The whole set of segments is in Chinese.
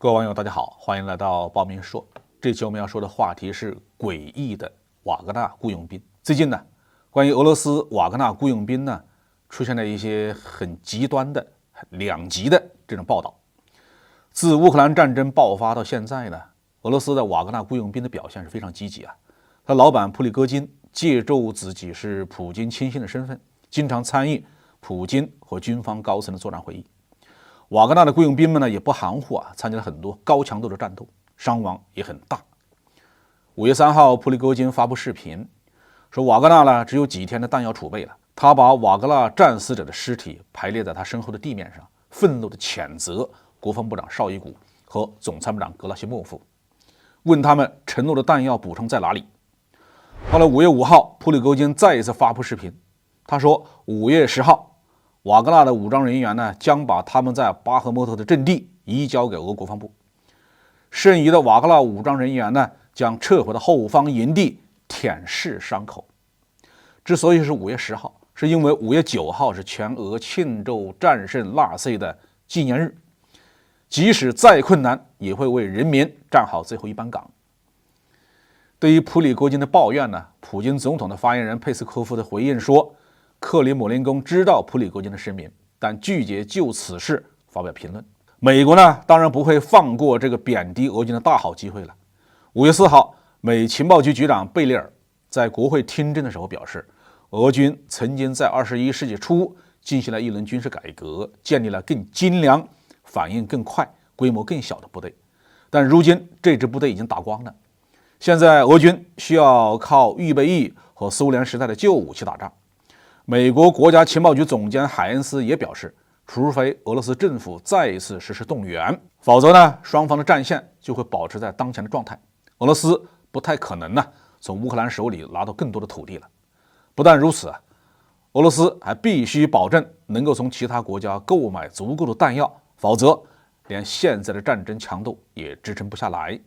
各位网友，大家好，欢迎来到报明说。这期我们要说的话题是诡异的瓦格纳雇佣兵。最近呢，关于俄罗斯瓦格纳雇佣兵呢，出现了一些很极端的、两极的这种报道。自乌克兰战争爆发到现在呢，俄罗斯的瓦格纳雇佣兵的表现是非常积极啊。他老板普里戈金借助自己是普京亲信的身份，经常参与普京和军方高层的作战会议。瓦格纳的雇佣兵们呢也不含糊啊，参加了很多高强度的战斗，伤亡也很大。5月3号，普里戈金发布视频，说瓦格纳呢只有几天的弹药储备了。他把瓦格纳战死者的尸体排列在他身后的地面上，愤怒地谴责国防部长绍伊古和总参谋长格拉西莫夫，问他们承诺的弹药补充在哪里。到了5月5号，普里戈金再一次发布视频，他说5月10号。瓦格纳的武装人员呢，将把他们在巴赫穆特的阵地移交给俄国防部。剩余的瓦格纳武装人员呢，将撤回到后方营地舔舐伤口。之所以是5月10号，是因为5月9号是全俄庆祝战胜纳粹的纪念日，即使再困难，也会为人民站好最后一班岗。对于普里戈金的抱怨呢，普京总统的发言人佩斯科夫的回应说，克里姆林宫知道普里戈金的声明，但拒绝就此事发表评论。美国呢，当然不会放过这个贬低俄军的大好机会了。5月4号，美情报局局长贝利尔在国会听证的时候表示，俄军曾经在21世纪初进行了一轮军事改革，建立了更精良、反应更快、规模更小的部队，但如今这支部队已经打光了。现在俄军需要靠预备役和苏联时代的旧武器打仗。美国国家情报局总监海恩斯也表示，除非俄罗斯政府再一次实施动员，否则呢，双方的战线就会保持在当前的状态。俄罗斯不太可能呢从乌克兰手里拿到更多的土地了。不但如此，俄罗斯还必须保证能够从其他国家购买足够的弹药，否则连现在的战争强度也支撑不下来。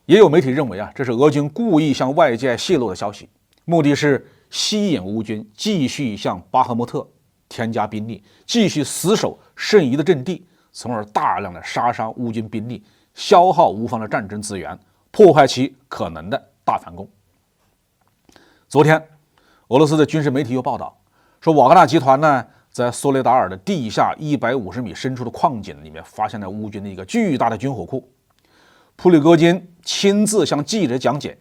也有媒体认为啊，这是俄军故意向外界泄露的消息，目的是吸引乌军继续向巴赫穆特添加兵力，继续死守剩余的阵地，从而大量的杀伤乌军兵力，消耗乌方的战争资源，破坏其可能的大反攻。昨天，俄罗斯的军事媒体又报道说，瓦格纳集团呢在索雷达尔的地下150米深处的矿井里面发现了乌军的一个巨大的军火库。普里戈金亲自向记者讲解，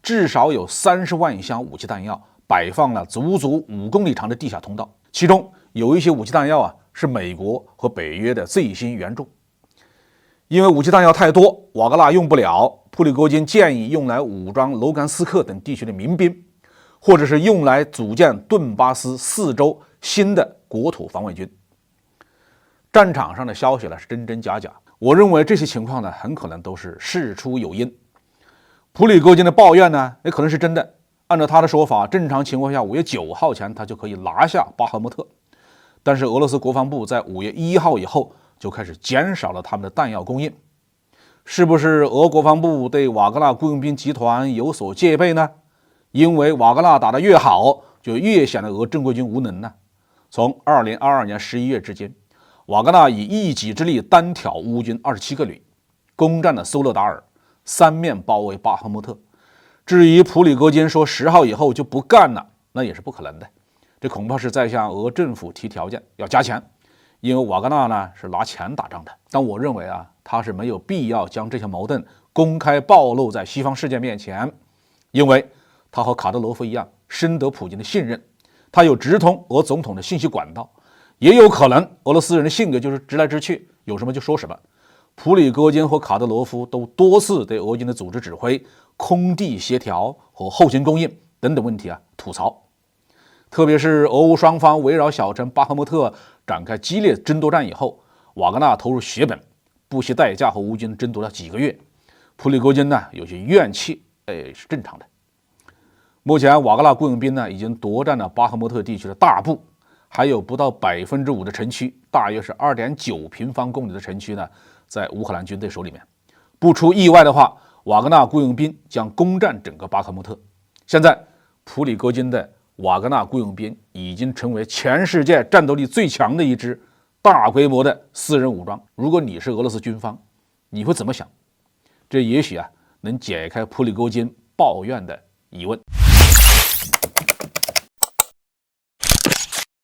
至少有30万箱武器弹药摆放了足足5公里长的地下通道，其中有一些武器弹药啊是美国和北约的最新援助。因为武器弹药太多，瓦格纳用不了，普里戈金建议用来武装卢甘斯克等地区的民兵，或者是用来组建顿巴斯4州新的国土防卫军。战场上的消息呢是真真假假，我认为这些情况呢很可能都是事出有因。普里戈金的抱怨呢也可能是真的。按照他的说法，正常情况下5月9号前他就可以拿下巴赫穆特，但是俄罗斯国防部在5月1号以后就开始减少了他们的弹药供应。是不是俄国防部对瓦格纳雇佣兵集团有所戒备呢？因为瓦格纳打得越好，就越显得俄正规军无能呢。从2022年11月至今，瓦格纳以一己之力单挑乌军27个旅，攻占了苏勒达尔，三面包围巴赫穆特。至于普里戈金说10号以后就不干了，那也是不可能的。这恐怕是在向俄政府提条件，要加钱，因为瓦格纳呢是拿钱打仗的。但我认为啊，他是没有必要将这些矛盾公开暴露在西方世界面前，因为他和卡德罗夫一样深得普京的信任，他有直通俄总统的信息管道。也有可能俄罗斯人的性格就是直来直去，有什么就说什么。普里戈金和卡德罗夫都多次对俄军的组织指挥、空地协调和后勤供应等等问题吐槽。特别是俄乌双方围绕小城巴赫穆特展开激烈争夺战以后，瓦格纳投入血本，不惜代价和乌军争夺了几个月，普里戈金呢有些怨气，是正常的。目前瓦格纳雇佣兵呢已经夺占了巴赫穆特地区的大部，还有不到5%的城区，大约是2.9平方公里的城区呢在乌克兰军队手里面。不出意外的话，瓦格纳雇佣兵将攻占整个巴赫穆特。现在普里戈金的瓦格纳雇佣兵已经成为全世界战斗力最强的一支大规模的私人武装。如果你是俄罗斯军方，你会怎么想？这也许能解开普里戈金抱怨的疑问。